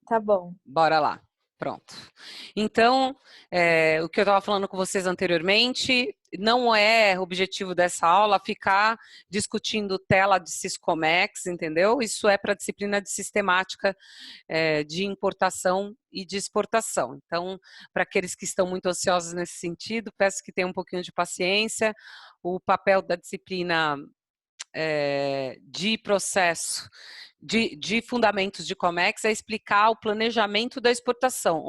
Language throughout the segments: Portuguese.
Tá bom. Bora lá. Pronto. Então, o que eu estava falando com vocês anteriormente, não é o objetivo dessa aula ficar discutindo tela de Syscomex, entendeu? Isso é para a disciplina de sistemática de importação e de exportação. Então, para aqueles que estão muito ansiosos nesse sentido, peço que tenham um pouquinho de paciência. O papel da disciplina de processo de fundamentos de Comex é explicar o planejamento da exportação,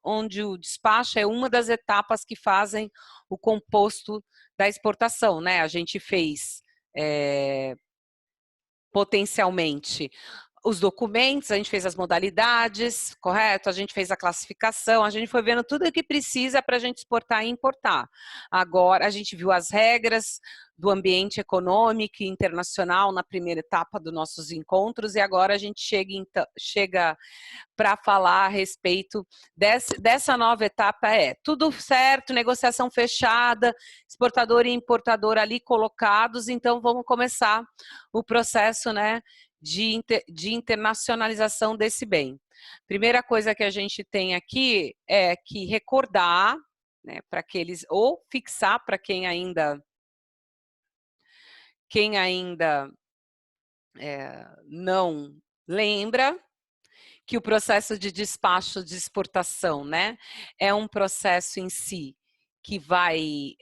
onde o despacho é uma das etapas que fazem o composto da exportação, né? A gente fez potencialmente os documentos, a gente fez as modalidades, correto? A gente fez a classificação, a gente foi vendo tudo o que precisa para a gente exportar e importar. Agora, a gente viu as regras do ambiente econômico e internacional na primeira etapa dos nossos encontros e agora a gente chega para falar a respeito dessa nova etapa. Tudo certo, negociação fechada, exportador e importador ali colocados, então vamos começar o processo, né, de internacionalização desse bem. Primeira coisa que a gente tem aqui é que recordar, né, para aqueles, ou fixar para quem ainda não lembra, que o processo de despacho de exportação, né, é um processo em si que vai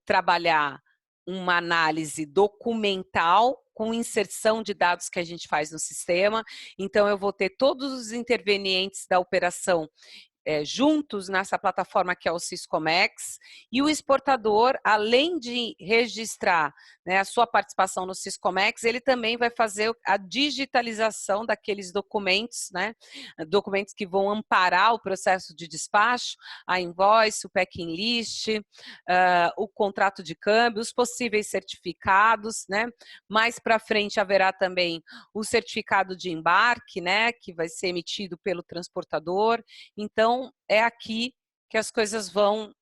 trabalhar uma análise documental com inserção de dados que a gente faz no sistema. Então, eu vou ter todos os intervenientes da operação juntos nessa plataforma que é o Syscomex, e o exportador, além de registrar, né, a sua participação no Syscomex, ele também vai fazer a digitalização daqueles documentos, né, documentos que vão amparar o processo de despacho, a invoice, o packing list, o contrato de câmbio, os possíveis certificados, né, mais para frente haverá também o certificado de embarque, né, que vai ser emitido pelo transportador. Então, é aqui que as coisas vão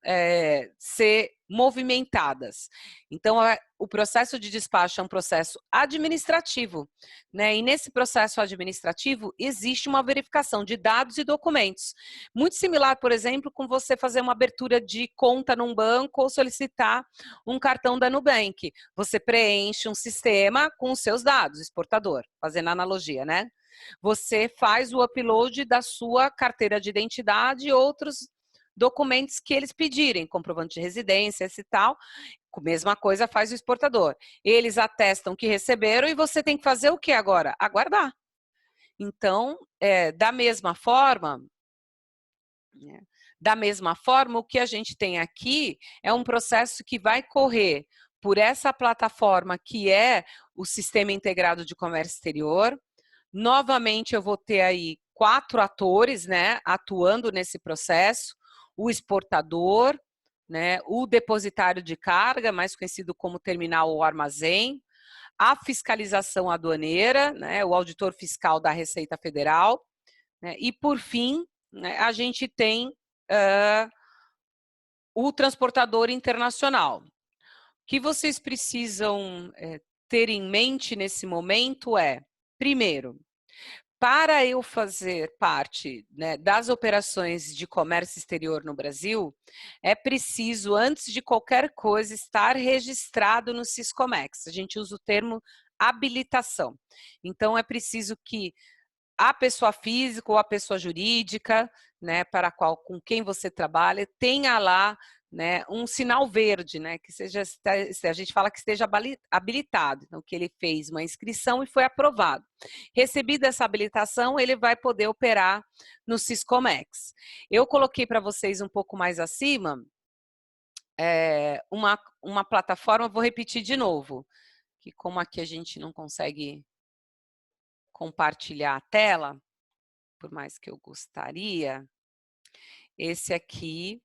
ser movimentadas. Então, o processo de despacho é um processo administrativo, né? E nesse processo administrativo existe uma verificação de dados e documentos. Muito similar, por exemplo, com você fazer uma abertura de conta num banco ou solicitar um cartão da Nubank. Você preenche um sistema com os seus dados, exportador, fazendo analogia, né? Você faz o upload da sua carteira de identidade e outros documentos que eles pedirem, comprovante de residência, esse tal. A mesma coisa faz o exportador. Eles atestam que receberam e você tem que fazer o que agora? Aguardar. Então, da mesma forma, o que a gente tem aqui é um processo que vai correr por essa plataforma que é o Sistema Integrado de Comércio Exterior. Novamente, eu vou ter aí 4 atores, né, atuando nesse processo: o exportador, né, o depositário de carga, mais conhecido como terminal ou armazém, a fiscalização aduaneira, né, o auditor fiscal da Receita Federal, né, e, por fim, né, a gente tem o transportador internacional. O que vocês precisam ter em mente nesse momento é, primeiro, para eu fazer parte, né, das operações de comércio exterior no Brasil, é preciso, antes de qualquer coisa, estar registrado no Syscomex. A gente usa o termo habilitação. Então, é preciso que a pessoa física ou a pessoa jurídica, né, com quem você trabalha, tenha lá, né, um sinal verde, né, que seja, a gente fala que esteja habilitado, então que ele fez uma inscrição e foi aprovado. Recebida essa habilitação, ele vai poder operar no Syscomex. Eu coloquei para vocês um pouco mais acima uma plataforma, vou repetir de novo, que como aqui a gente não consegue compartilhar a tela, por mais que eu gostaria, esse aqui.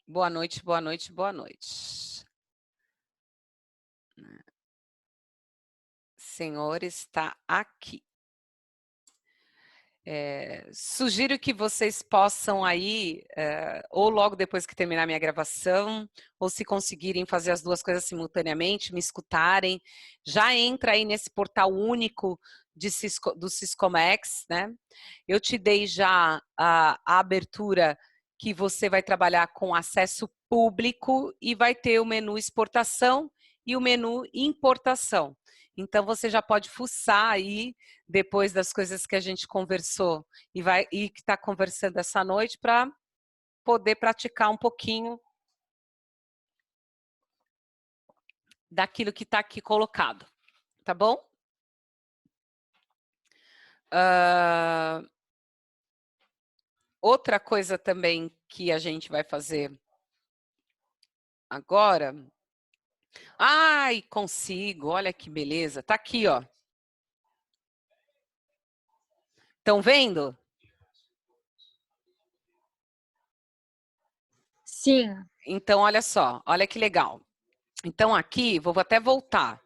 Boa noite, boa noite, boa noite. Senhor está aqui. Sugiro que vocês possam aí, ou logo depois que terminar minha gravação, ou se conseguirem fazer as duas coisas simultaneamente, me escutarem, já entra aí nesse portal único do Siscomex, né? Eu te dei já a abertura que você vai trabalhar com acesso público e vai ter o menu exportação e o menu importação. Então, você já pode fuçar aí, depois das coisas que a gente conversou e que está conversando essa noite, para poder praticar um pouquinho daquilo que está aqui colocado, tá bom? Outra coisa também que a gente vai fazer agora... Ai, consigo, olha que beleza, tá aqui, ó. Estão vendo? Sim. Então, olha só, olha que legal. Então, aqui, vou até voltar.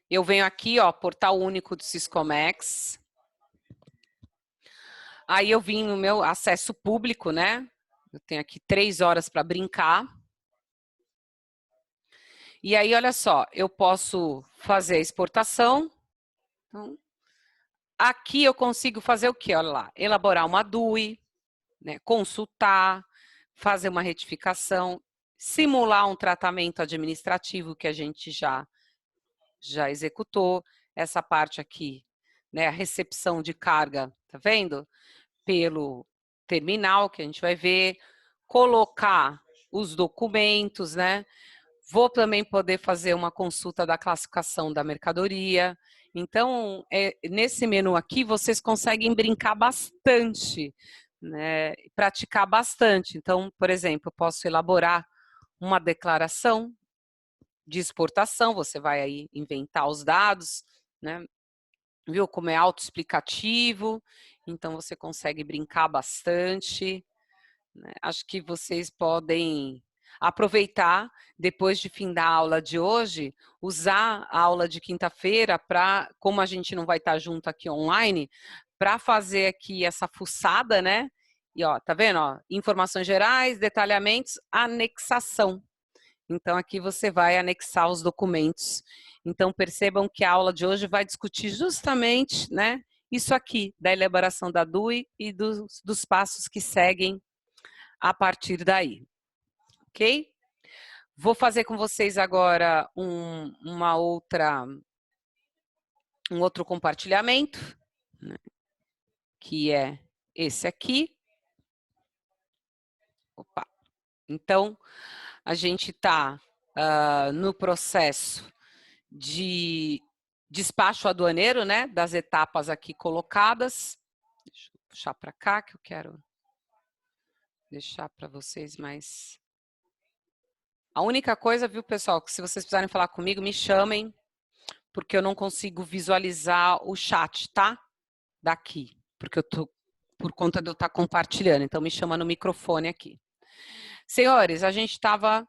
Eu venho aqui, ó, portal único do Siscomex. Aí eu vim no meu acesso público, né? Eu tenho aqui 3 horas para brincar. E aí, olha só, eu posso fazer a exportação. Então, aqui eu consigo fazer o quê? Olha lá, elaborar uma DUI, né, consultar, fazer uma retificação, simular um tratamento administrativo que a gente já executou. Essa parte aqui, né, a recepção de carga, tá vendo? Pelo terminal, que a gente vai ver, colocar os documentos, né? Vou também poder fazer uma consulta da classificação da mercadoria. Então, nesse menu aqui, vocês conseguem brincar bastante, né? Praticar bastante. Então, por exemplo, eu posso elaborar uma declaração de exportação, você vai aí inventar os dados, né? Viu como é autoexplicativo, então você consegue brincar bastante, né? Acho que vocês podem aproveitar, depois de fim da aula de hoje, usar a aula de quinta-feira para, como a gente não vai estar junto aqui online, para fazer aqui essa fuçada, né? E ó, tá vendo? Ó, informações gerais, detalhamentos, anexação. Então, aqui você vai anexar os documentos. Então, percebam que a aula de hoje vai discutir justamente, né, isso aqui, da elaboração da DUI e dos passos que seguem a partir daí. Ok? Vou fazer com vocês agora um outro compartilhamento, né, que é esse aqui. Opa. Então, a gente está no processo de despacho aduaneiro, né, das etapas aqui colocadas. Deixa eu puxar para cá, que eu quero deixar para vocês mais... A única coisa, viu, pessoal, que se vocês precisarem falar comigo, me chamem, porque eu não consigo visualizar o chat, tá? Daqui, porque eu tô, por conta de eu estar compartilhando, então me chama no microfone aqui. Senhores, a gente estava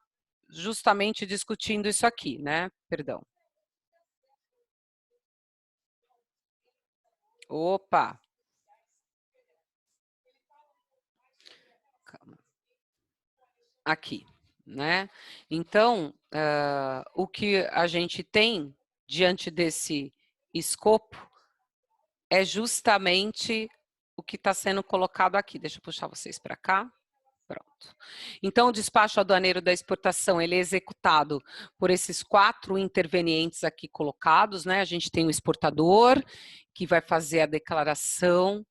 justamente discutindo isso aqui, né? Perdão. Opa! Calma. Aqui, né? Então, o que a gente tem diante desse escopo é justamente o que está sendo colocado aqui. Deixa eu puxar vocês para cá. Pronto. Então, o despacho aduaneiro da exportação, ele é executado por esses 4 intervenientes aqui colocados, né? A gente tem o exportador, que vai fazer a declaração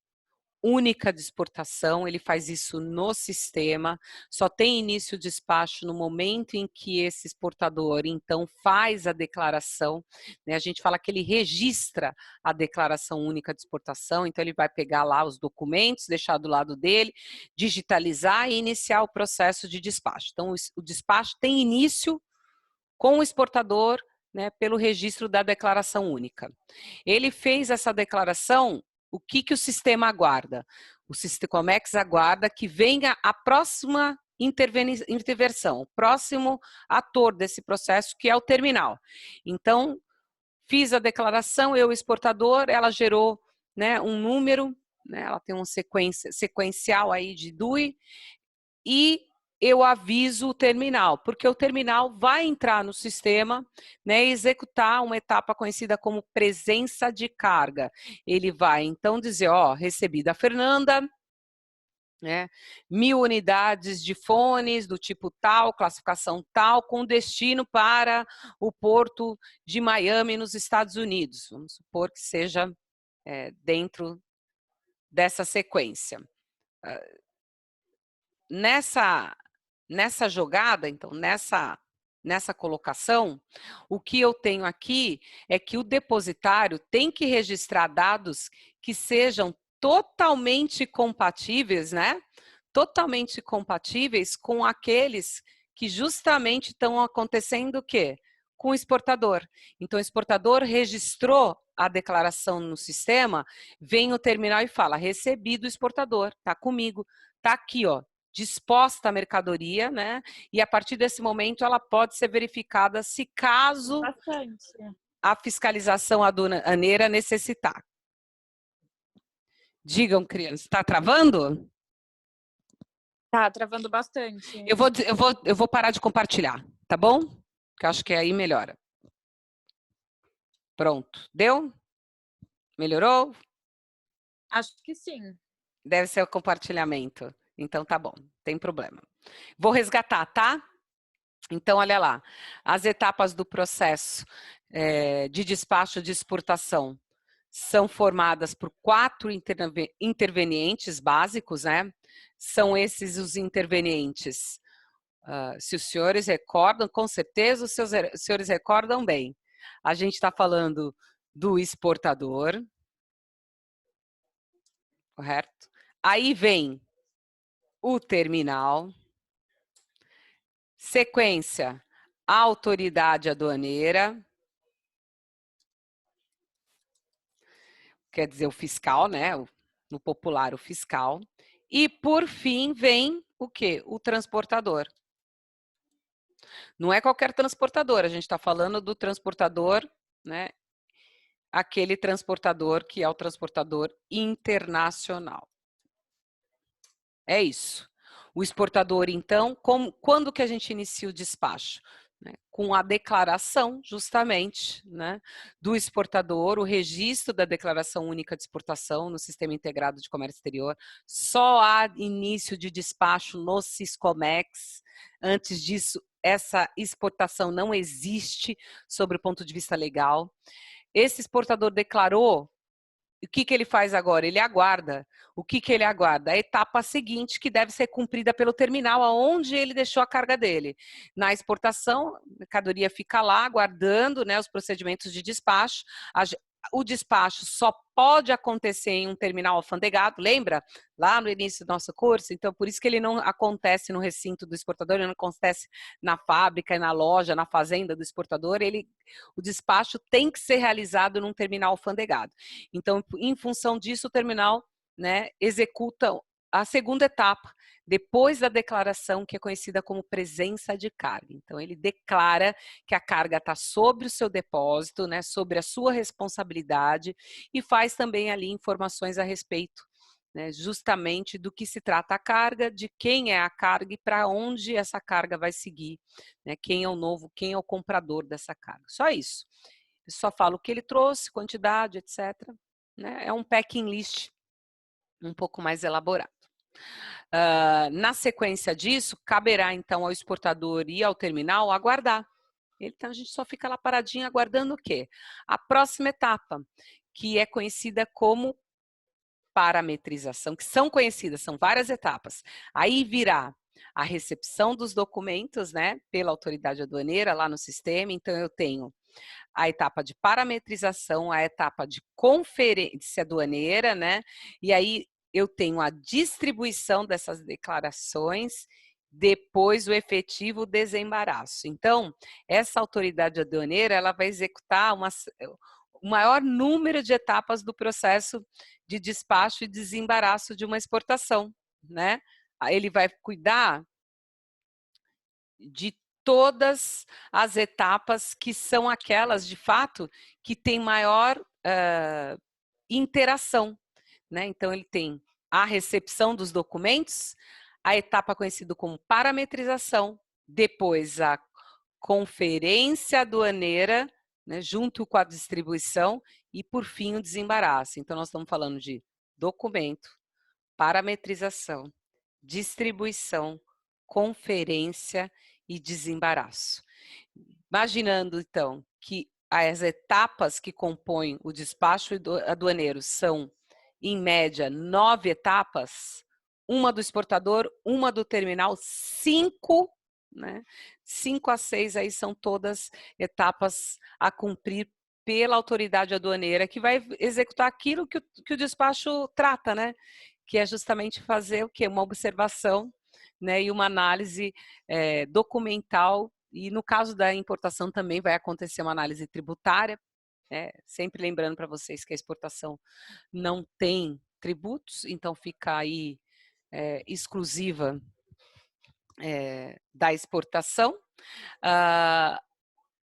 única de exportação, ele faz isso no sistema, só tem início o despacho no momento em que esse exportador, então, faz a declaração, né? A gente fala que ele registra a declaração única de exportação, então ele vai pegar lá os documentos, deixar do lado dele, digitalizar e iniciar o processo de despacho. Então, o despacho tem início com o exportador, né, pelo registro da declaração única. Ele fez essa declaração. O que o sistema aguarda? O Siscomex aguarda que venha a próxima intervenção, o próximo ator desse processo, que é o terminal. Então, fiz a declaração, eu, exportador, ela gerou, né, um número, né, ela tem um sequencial aí de DUI, e eu aviso o terminal, porque o terminal vai entrar no sistema, né, e executar uma etapa conhecida como presença de carga. Ele vai, então, dizer, ó, recebi da Fernanda, né, 1000 unidades de fones do tipo tal, classificação tal, com destino para o porto de Miami, nos Estados Unidos. Vamos supor que seja dentro dessa sequência. Nessa jogada, então, nessa colocação, o que eu tenho aqui é que o depositário tem que registrar dados que sejam totalmente compatíveis, né? Totalmente compatíveis com aqueles que justamente estão acontecendo o quê? Com o exportador. Então, o exportador registrou a declaração no sistema, vem o terminal e fala, recebi do exportador, tá comigo, tá aqui, ó, disposta a mercadoria, né? E a partir desse momento ela pode ser verificada se caso a fiscalização aduaneira necessitar. Digam, crianças, está travando? Tá travando bastante. Eu vou parar de compartilhar, tá bom? Que eu acho que aí melhora. Pronto. Deu? Melhorou? Acho que sim. Deve ser o compartilhamento. Então tá bom, tem problema. Vou resgatar, tá? Então, olha lá. As etapas do processo de despacho de exportação são formadas por 4 intervenientes básicos, né? São esses os intervenientes. Se os senhores recordam, com certeza os senhores recordam bem. A gente está falando do exportador, correto? Aí vem o terminal, sequência, a autoridade aduaneira, quer dizer, o fiscal, né? No popular, o fiscal. E, por fim, vem o quê? O transportador. Não é qualquer transportador, a gente está falando do transportador, né? Aquele transportador que é o transportador internacional. É isso. O exportador, então, quando que a gente inicia o despacho? Com a declaração, justamente, né, do exportador, o registro da Declaração Única de Exportação no Sistema Integrado de Comércio Exterior. Só há início de despacho no Siscomex. Antes disso, essa exportação não existe sobre o ponto de vista legal. Esse exportador declarou. O que ele faz agora? Ele aguarda. O que ele aguarda? A etapa seguinte, que deve ser cumprida pelo terminal, aonde ele deixou a carga dele. Na exportação, a mercadoria fica lá, aguardando, né, os procedimentos de despacho. O despacho só pode acontecer em um terminal alfandegado, lembra? Lá no início do nosso curso. Então, por isso que ele não acontece no recinto do exportador, ele não acontece na fábrica, na loja, na fazenda do exportador. O despacho tem que ser realizado num terminal alfandegado. Então, em função disso, o terminal, né, executa a segunda etapa, depois da declaração, que é conhecida como presença de carga. Então, ele declara que a carga está sobre o seu depósito, né, sobre a sua responsabilidade, e faz também ali informações a respeito, né, justamente do que se trata a carga, de quem é a carga e para onde essa carga vai seguir, né, quem é o comprador dessa carga. Só isso. Eu só falo o que ele trouxe, quantidade, etc. Né? É um packing list um pouco mais elaborado. Na sequência disso, caberá então ao exportador e ao terminal aguardar. Então a gente só fica lá paradinho aguardando o quê? A próxima etapa, que é conhecida como parametrização, que são conhecidas, são várias etapas. Aí virá a recepção dos documentos, né, pela autoridade aduaneira lá no sistema. Então eu tenho a etapa de parametrização, a etapa de conferência aduaneira, né? E aí eu tenho a distribuição dessas declarações, depois o efetivo desembaraço. Então, essa autoridade aduaneira, ela vai executar o maior número de etapas do processo de despacho e desembaraço de uma exportação, né? Ele vai cuidar de todas as etapas que são aquelas, de fato, que tem maior interação, né? Então, ele tem a recepção dos documentos, a etapa conhecida como parametrização, depois a conferência aduaneira, né, junto com a distribuição e, por fim, o desembaraço. Então, nós estamos falando de documento, parametrização, distribuição, conferência e desembaraço. Imaginando, então, que as etapas que compõem o despacho aduaneiro são, em média, 9 etapas, uma do exportador, uma do terminal, 5, né? 5 a 6 aí são todas etapas a cumprir pela autoridade aduaneira, que vai executar aquilo que o despacho trata, né? Que é justamente fazer o quê? Uma observação, né? E uma análise documental. E no caso da importação também vai acontecer uma análise tributária, né? Sempre lembrando para vocês que a exportação não tem tributos, então fica aí exclusiva da exportação.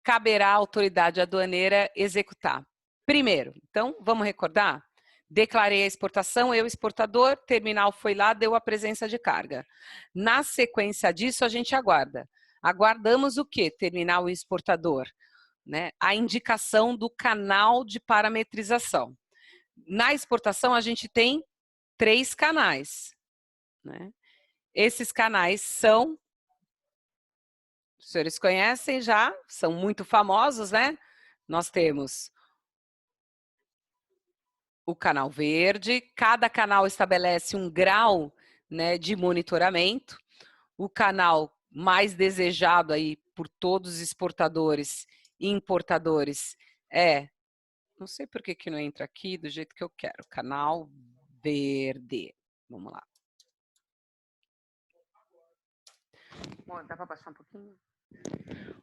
Caberá à autoridade aduaneira executar. Primeiro, então, vamos recordar? Declarei a exportação, eu exportador, terminal foi lá, deu a presença de carga. Na sequência disso, a gente aguarda. Aguardamos o quê? Terminal e exportador, né? A indicação do canal de parametrização. Na exportação, a gente tem 3 canais, né? Esses canais são, os senhores conhecem já, são muito famosos, né? Nós temos o canal verde, cada canal estabelece um grau, né, de monitoramento. O canal mais desejado aí por todos os exportadores e importadores não sei por que não entra aqui do jeito que eu quero, canal verde. Vamos lá. Bom, dá para baixar um pouquinho?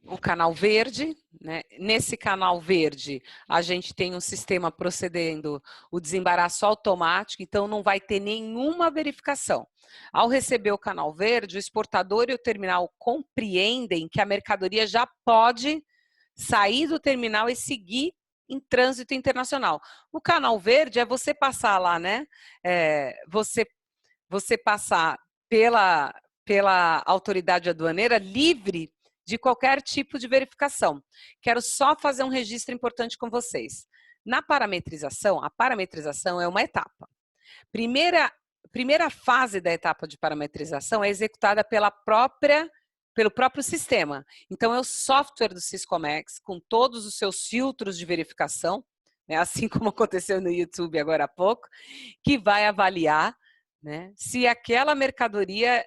O canal verde, né? Nesse canal verde, a gente tem um sistema procedendo o desembaraço automático, então não vai ter nenhuma verificação. Ao receber o canal verde, o exportador e o terminal compreendem que a mercadoria já pode sair do terminal e seguir em trânsito internacional. O canal verde é você passar lá, né? Você passar pela autoridade aduaneira livre de qualquer tipo de verificação. Quero só fazer um registro importante com vocês. Na parametrização, a parametrização é uma etapa. Primeira fase da etapa de parametrização é executada pelo próprio sistema. Então, é o software do Syscomex, com todos os seus filtros de verificação, né, assim como aconteceu no YouTube agora há pouco, que vai avaliar, né, se aquela mercadoria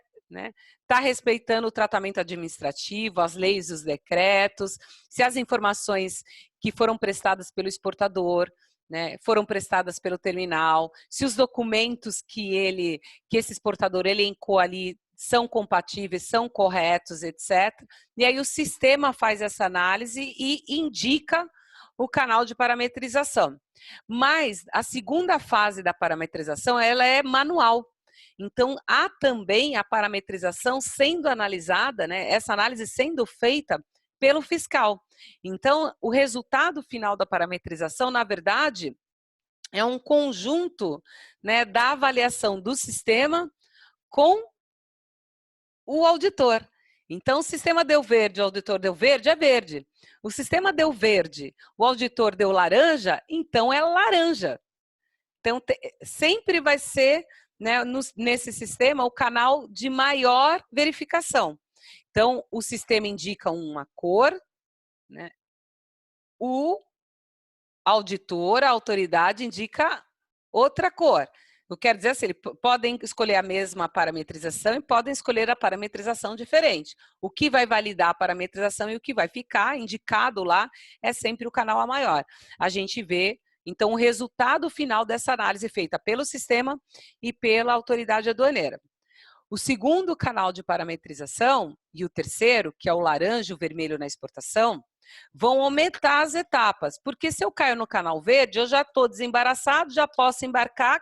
está respeitando o tratamento administrativo, as leis e os decretos, se as informações que foram prestadas pelo exportador, né, foram prestadas pelo terminal, se os documentos que esse exportador elencou ali são compatíveis, são corretos, etc. E aí o sistema faz essa análise e indica o canal de parametrização. Mas a segunda fase da parametrização, ela é manual. Então, há também a parametrização sendo analisada, né, essa análise sendo feita pelo fiscal. Então, o resultado final da parametrização, na verdade, é um conjunto, né, da avaliação do sistema com o auditor. Então, o sistema deu verde, o auditor deu verde, é verde. O sistema deu verde, o auditor deu laranja, então é laranja. Então, sempre vai ser, né, nesse sistema, o canal de maior verificação. Então, o sistema indica uma cor, né? O auditor, a autoridade, indica outra cor. Eu quero dizer assim, podem escolher a mesma parametrização e podem escolher a parametrização diferente. O que vai validar a parametrização e o que vai ficar indicado lá é sempre o canal a maior. A gente vê, então, o resultado final dessa análise feita pelo sistema e pela autoridade aduaneira. O segundo canal de parametrização e o terceiro, que é o laranja e o vermelho na exportação, vão aumentar as etapas, porque se eu caio no canal verde, eu já estou desembaraçado, já posso embarcar,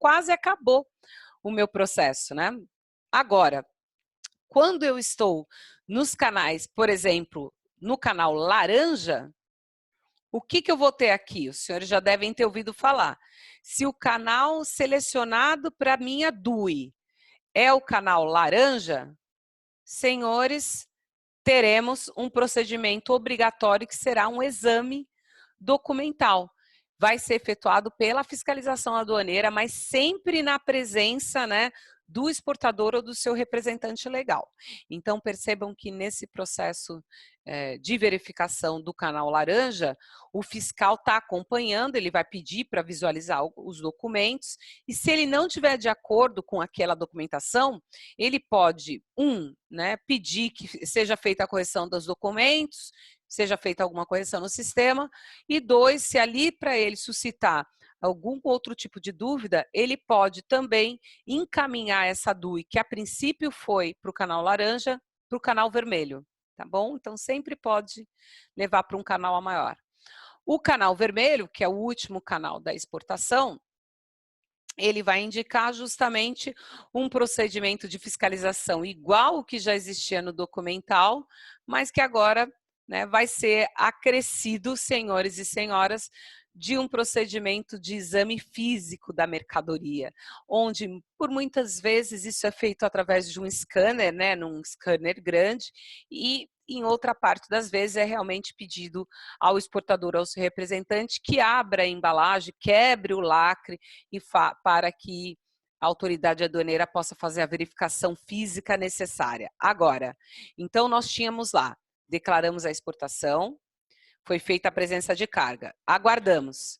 quase acabou o meu processo, né? Agora, quando eu estou nos canais, por exemplo, no canal laranja, o que eu vou ter aqui? Os senhores já devem ter ouvido falar. Se o canal selecionado para minha DUI é o canal laranja, senhores, teremos um procedimento obrigatório que será um exame documental. Vai ser efetuado pela fiscalização aduaneira, mas sempre na presença, né, do exportador ou do seu representante legal. Então, percebam que nesse processo de verificação do canal laranja, o fiscal está acompanhando, ele vai pedir para visualizar os documentos, e se ele não estiver de acordo com aquela documentação, ele pode, né, pedir que seja feita a correção dos documentos, seja feita alguma correção no sistema, e 2, se ali para ele suscitar algum outro tipo de dúvida, ele pode também encaminhar essa DUI, que a princípio foi para o canal laranja, para o canal vermelho, tá bom? Então, sempre pode levar para um canal a maior. O canal vermelho, que é o último canal da exportação, ele vai indicar justamente um procedimento de fiscalização igual o que já existia no documental, mas que agora, né, vai ser acrescido, senhores e senhoras, de um procedimento de exame físico da mercadoria, onde, por muitas vezes, isso é feito através de um scanner, né, num scanner grande, e em outra parte das vezes é realmente pedido ao exportador, ao seu representante, que abra a embalagem, quebre o lacre para que a autoridade aduaneira possa fazer a verificação física necessária. Agora, então nós tínhamos lá, declaramos a exportação, foi feita a presença de carga. Aguardamos.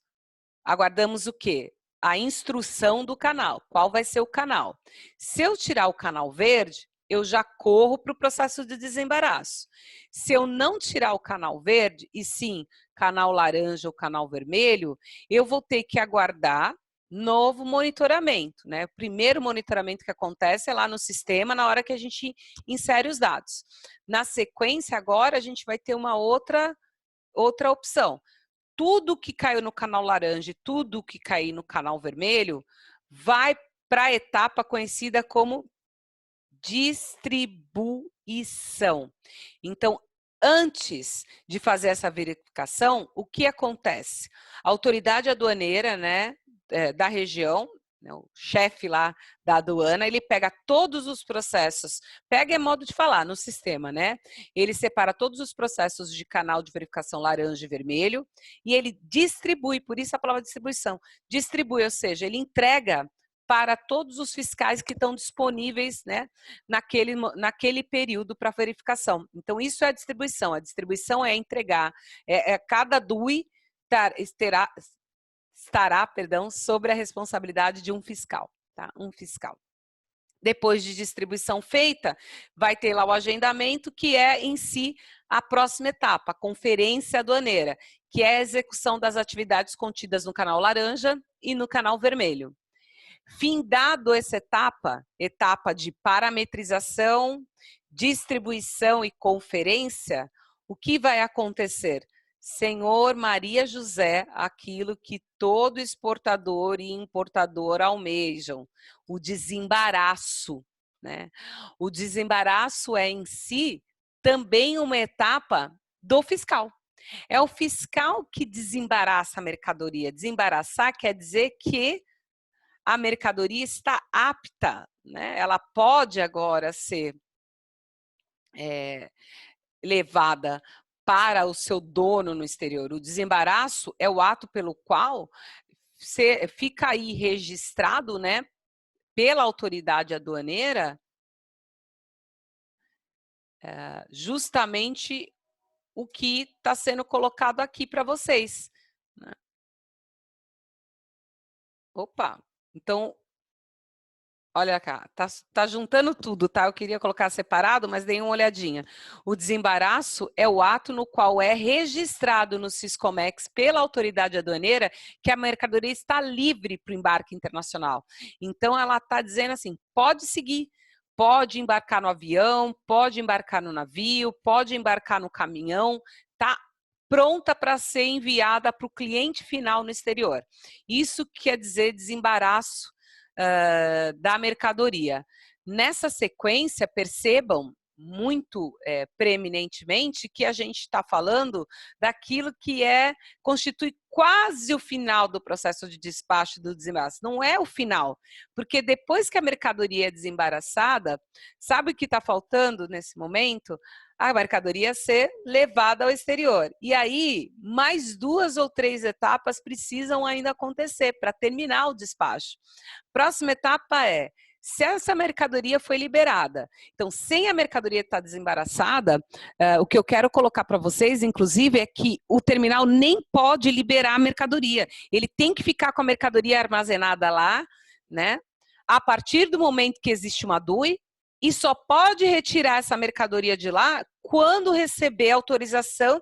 Aguardamos o quê? A instrução do canal. Qual vai ser o canal? Se eu tirar o canal verde, eu já corro para o processo de desembaraço. Se eu não tirar o canal verde, e sim canal laranja ou canal vermelho, eu vou ter que aguardar novo monitoramento, né? O primeiro monitoramento que acontece é lá no sistema, na hora que a gente insere os dados. Na sequência, agora, a gente vai ter uma outra opção. Tudo que caiu no canal laranja e tudo que cair no canal vermelho vai para a etapa conhecida como distribuição. Então, antes de fazer essa verificação, o que acontece? A autoridade aduaneira, né, da região, o chefe lá da aduana, ele pega todos os processos, pega é modo de falar no sistema, né? Ele separa todos os processos de canal de verificação laranja e vermelho e ele distribui, por isso a palavra distribuição, distribui, ou seja, ele entrega para todos os fiscais que estão disponíveis, né, naquele período para verificação. Então, isso é a distribuição. A distribuição é entregar, cada DUI estará, sobre a responsabilidade de um fiscal, tá? Um fiscal. Depois de distribuição feita, vai ter lá o agendamento, que é em si a próxima etapa, a conferência aduaneira, que é a execução das atividades contidas no canal laranja e no canal vermelho. Findado essa etapa de parametrização, distribuição e conferência, o que vai acontecer? Senhor Maria José, aquilo que todo exportador e importador almejam, o desembaraço, né? O desembaraço é em si também uma etapa do fiscal. É o fiscal que desembaraça a mercadoria. Desembaraçar quer dizer que a mercadoria está apta, né? Ela pode agora ser levada para o seu dono no exterior. O desembaraço é o ato pelo qual fica aí registrado, né, pela autoridade aduaneira, justamente o que está sendo colocado aqui para vocês, né? Opa, então, olha cá, tá juntando tudo, tá? Eu queria colocar separado, mas dei uma olhadinha. O desembaraço é o ato no qual é registrado no Siscomex pela autoridade aduaneira que a mercadoria está livre para o embarque internacional. Então, ela está dizendo assim, pode seguir, pode embarcar no avião, pode embarcar no navio, pode embarcar no caminhão, tá pronta para ser enviada para o cliente final no exterior. Isso quer dizer desembaraço da mercadoria. Nessa sequência, percebam, muito preeminentemente que a gente está falando daquilo que constitui quase o final do processo de despacho do desembaraço. Não é o final, porque depois que a mercadoria é desembaraçada, sabe o que está faltando nesse momento? A mercadoria ser levada ao exterior. E aí, mais 2 ou 3 etapas precisam ainda acontecer para terminar o despacho. Próxima etapa é, se essa mercadoria foi liberada. Então, sem a mercadoria estar desembaraçada, o que eu quero colocar para vocês, inclusive, é que o terminal nem pode liberar a mercadoria. Ele tem que ficar com a mercadoria armazenada lá, né? A partir do momento que existe uma DUI, e só pode retirar essa mercadoria de lá quando receber autorização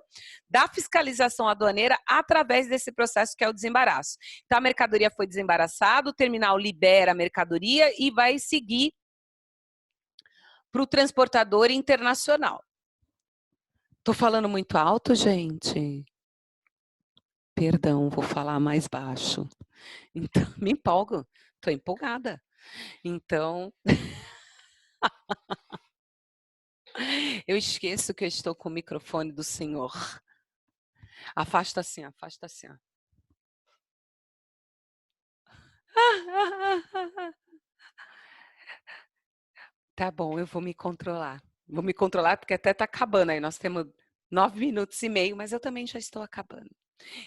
da fiscalização aduaneira através desse processo que é o desembaraço. Então, a mercadoria foi desembaraçada, o terminal libera a mercadoria e vai seguir para o transportador internacional. Estou falando muito alto, gente? Perdão, vou falar mais baixo. Então, me empolgo, estou empolgada. Então... eu esqueço que eu estou com o microfone do senhor. Afasta assim, afasta assim. Tá bom, eu vou me controlar. Vou me controlar porque até está acabando aí. Nós temos 9 minutos e meio, mas eu também já estou acabando.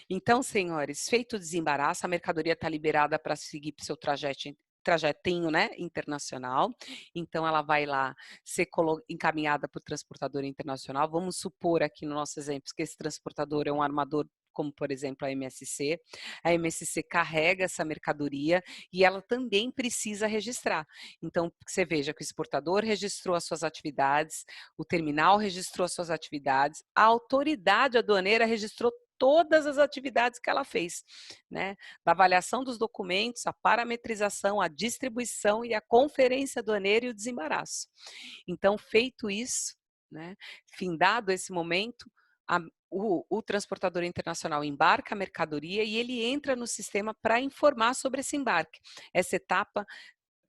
Então, senhores, feito o desembaraço, a mercadoria está liberada para seguir para o seu trajetinho, né, internacional. Então, ela vai lá ser encaminhada para o transportador internacional. Vamos supor aqui no nosso exemplo que esse transportador é um armador, como por exemplo a MSC. A MSC carrega essa mercadoria e ela também precisa registrar. Então, você veja que o exportador registrou as suas atividades, o terminal registrou as suas atividades, a autoridade aduaneira registrou todas as atividades que ela fez, né? Da avaliação dos documentos, a parametrização, a distribuição e a conferência aduaneira e o desembaraço. Então, feito isso, né, findado esse momento, o transportador internacional embarca a mercadoria e ele entra no sistema para informar sobre esse embarque. Essa etapa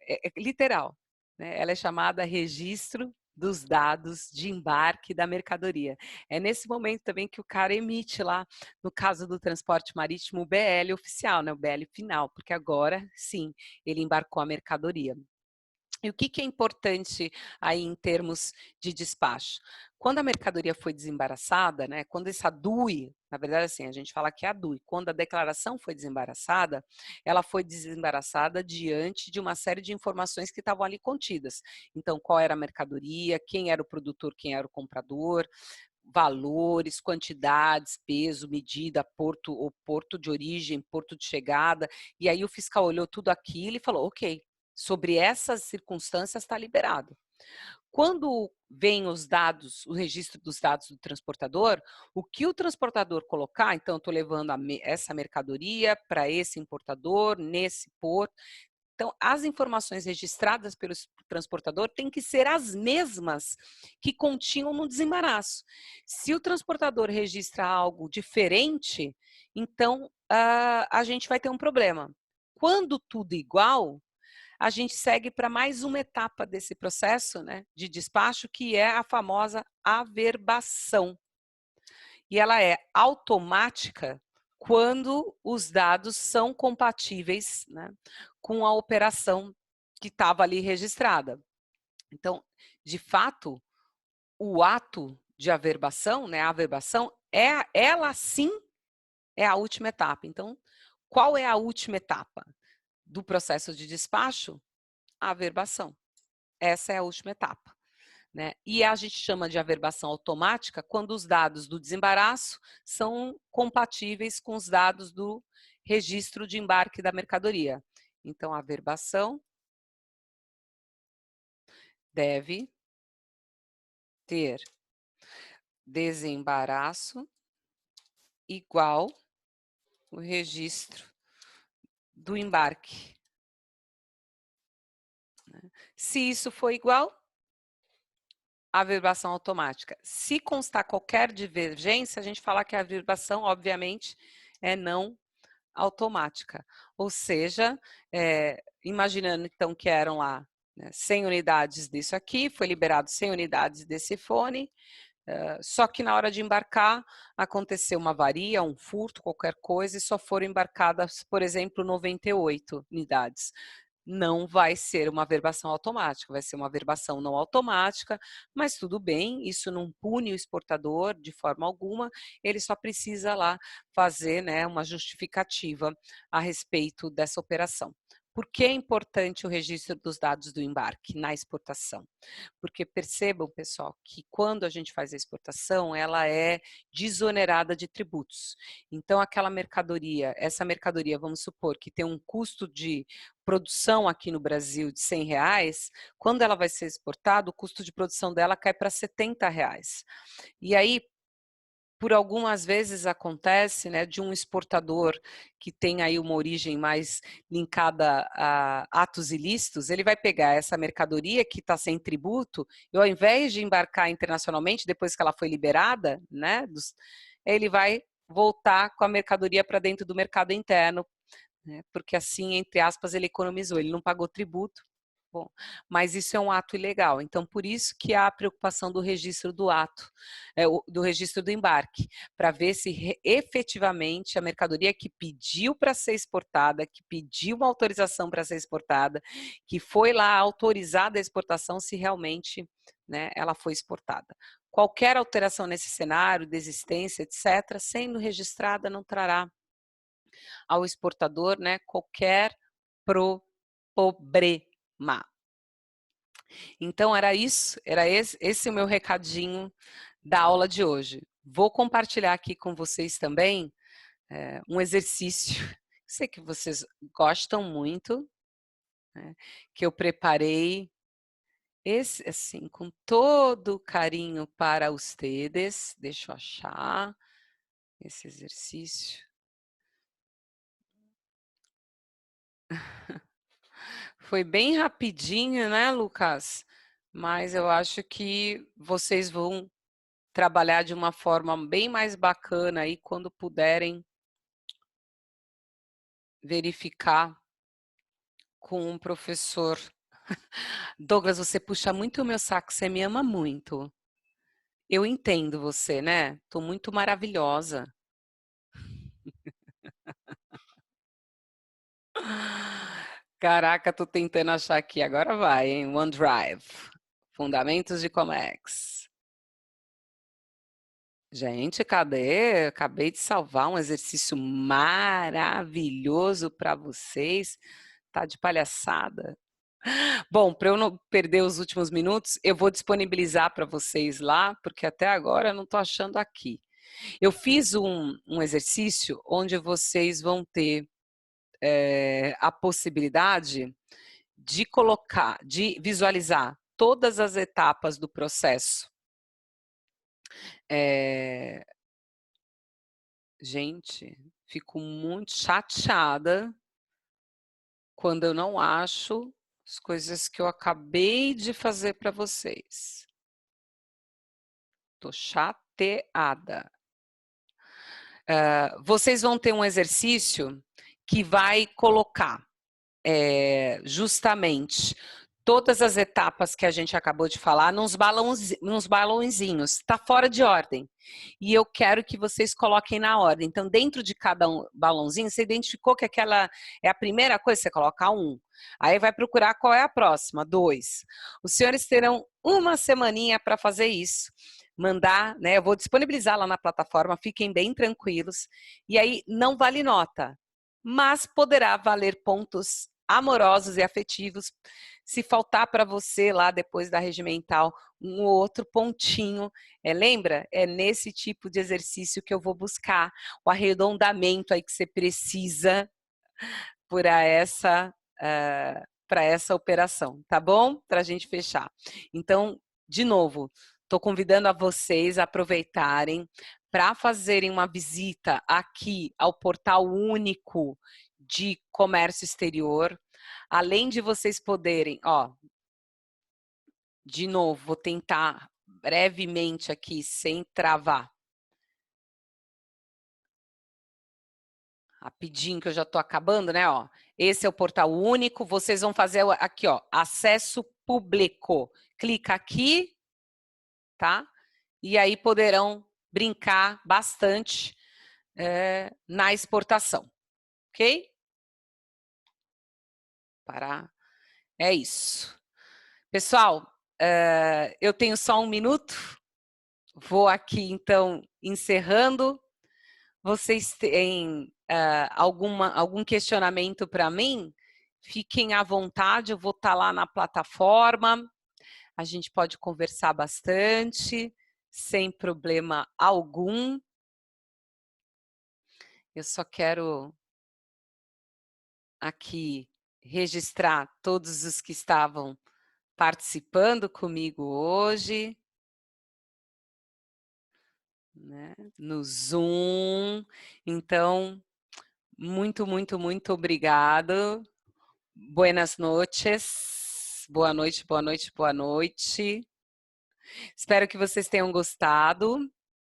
é literal, né? Ela é chamada registro dos dados de embarque da mercadoria. É nesse momento também que o cara emite lá, no caso do transporte marítimo, o BL oficial, né? O BL final, porque agora, sim, ele embarcou a mercadoria. E o que é importante aí em termos de despacho? Quando a mercadoria foi desembaraçada, né, quando essa DUI, na verdade assim, a gente fala que é a DUI, quando a declaração foi desembaraçada, ela foi desembaraçada diante de uma série de informações que estavam ali contidas. Então, qual era a mercadoria, quem era o produtor, quem era o comprador, valores, quantidades, peso, medida, porto de origem, porto de chegada, e aí o fiscal olhou tudo aquilo e falou, ok, sobre essas circunstâncias está liberado. Quando vem os dados, o registro dos dados do transportador, o que o transportador colocar, então estou levando essa mercadoria para esse importador, nesse porto. Então, as informações registradas pelo transportador têm que ser as mesmas que continham no desembaraço. Se o transportador registra algo diferente, então a gente vai ter um problema. Quando tudo igual, a gente segue para mais uma etapa desse processo, né, de despacho, que é a famosa averbação. E ela é automática quando os dados são compatíveis, né, com a operação que estava ali registrada. Então, de fato, o ato de averbação, né, a averbação, ela sim é a última etapa. Então, qual é a última etapa do processo de despacho? A averbação. Essa é a última etapa, né? E a gente chama de averbação automática quando os dados do desembaraço são compatíveis com os dados do registro de embarque da mercadoria. Então, a averbação deve ter desembaraço igual o registro do embarque. Se isso for igual, averbação automática. Se constar qualquer divergência, a gente fala que a averbação, obviamente, é não automática. Ou seja, imaginando então que eram lá né? 100 unidades disso aqui, foi liberado 100 unidades desse fone, só que na hora de embarcar aconteceu uma avaria, um furto, qualquer coisa, e só foram embarcadas, por exemplo, 98 unidades. Não vai ser uma averbação automática, vai ser uma averbação não automática, mas tudo bem, isso não pune o exportador de forma alguma, ele só precisa lá fazer, né, uma justificativa a respeito dessa operação. Por que é importante o registro dos dados do embarque na exportação? Porque percebam, pessoal, que quando a gente faz a exportação, ela é desonerada de tributos. Então, aquela mercadoria, essa mercadoria, vamos supor que tem um custo de produção aqui no Brasil de R$100, quando ela vai ser exportada, o custo de produção dela cai para R$70. E aí, por algumas vezes acontece, né, de um exportador que tem aí uma origem mais linkada a atos ilícitos, ele vai pegar essa mercadoria que está sem tributo e ao invés de embarcar internacionalmente, depois que ela foi liberada, né, ele vai voltar com a mercadoria para dentro do mercado interno, né, porque assim, entre aspas, ele economizou, ele não pagou tributo. Bom, mas isso é um ato ilegal, então por isso que há a preocupação do registro do ato, do registro do embarque, para ver se efetivamente a mercadoria que pediu para ser exportada, que pediu uma autorização para ser exportada, que foi lá autorizada a exportação, se realmente, né, ela foi exportada. Qualquer alteração nesse cenário, desistência, etc., sendo registrada, não trará ao exportador, né, qualquer problema. Então era isso, era esse o meu recadinho da aula de hoje. Vou compartilhar aqui com vocês também um exercício, sei que vocês gostam muito, né, que eu preparei esse assim com todo carinho para ustedes. Deixa eu achar esse exercício. Foi bem rapidinho, né, Lucas? Mas eu acho que vocês vão trabalhar de uma forma bem mais bacana aí quando puderem verificar com um professor. Douglas, você puxa muito o meu saco, você me ama muito. Eu entendo você, né? Tô muito maravilhosa. Caraca, tô tentando achar aqui. Agora vai, hein? OneDrive. Fundamentos de Comex. Gente, cadê? Acabei de salvar um exercício maravilhoso para vocês. Tá de palhaçada. Bom, para eu não perder os últimos minutos, eu vou disponibilizar para vocês lá, porque até agora eu não estou achando aqui. Eu fiz um exercício onde vocês vão ter a possibilidade de colocar, de visualizar todas as etapas do processo. Gente, fico muito chateada quando eu não acho as coisas que eu acabei de fazer para vocês. Tô chateada. Vocês vão ter um exercício que vai colocar justamente todas as etapas que a gente acabou de falar nos balãozinhos. Está fora de ordem. E eu quero que vocês coloquem na ordem. Então, dentro de cada balãozinho, você identificou que aquela é a primeira coisa, você coloca 1. Aí vai procurar qual é a próxima, 2. Os senhores terão uma semaninha para fazer isso. Mandar, né? Eu vou disponibilizar lá na plataforma, fiquem bem tranquilos. E aí, não vale nota, mas poderá valer pontos amorosos e afetivos. Se faltar para você lá depois da regimental um outro pontinho, lembra? É nesse tipo de exercício que eu vou buscar o arredondamento aí que você precisa para essa operação, tá bom? Para a gente fechar. Então, de novo, estou convidando a vocês a aproveitarem para fazerem uma visita aqui ao portal único de comércio exterior, além de vocês poderem, de novo, vou tentar brevemente aqui, sem travar. Rapidinho que eu já estou acabando, né? Esse é o portal único. Vocês vão fazer aqui, ó, acesso público. Clica aqui, tá? E aí poderão brincar bastante na exportação, ok? Parar. É isso. Pessoal, eu tenho só 1 minuto. Vou aqui, então, encerrando. Vocês têm algum questionamento para mim? Fiquem à vontade, eu vou estar lá na plataforma. A gente pode conversar bastante, sem problema algum. Eu só quero aqui registrar todos os que estavam participando comigo hoje, né, no Zoom. Então, muito, muito, muito obrigado. Buenas noches. Boa noite, boa noite, boa noite. Espero que vocês tenham gostado.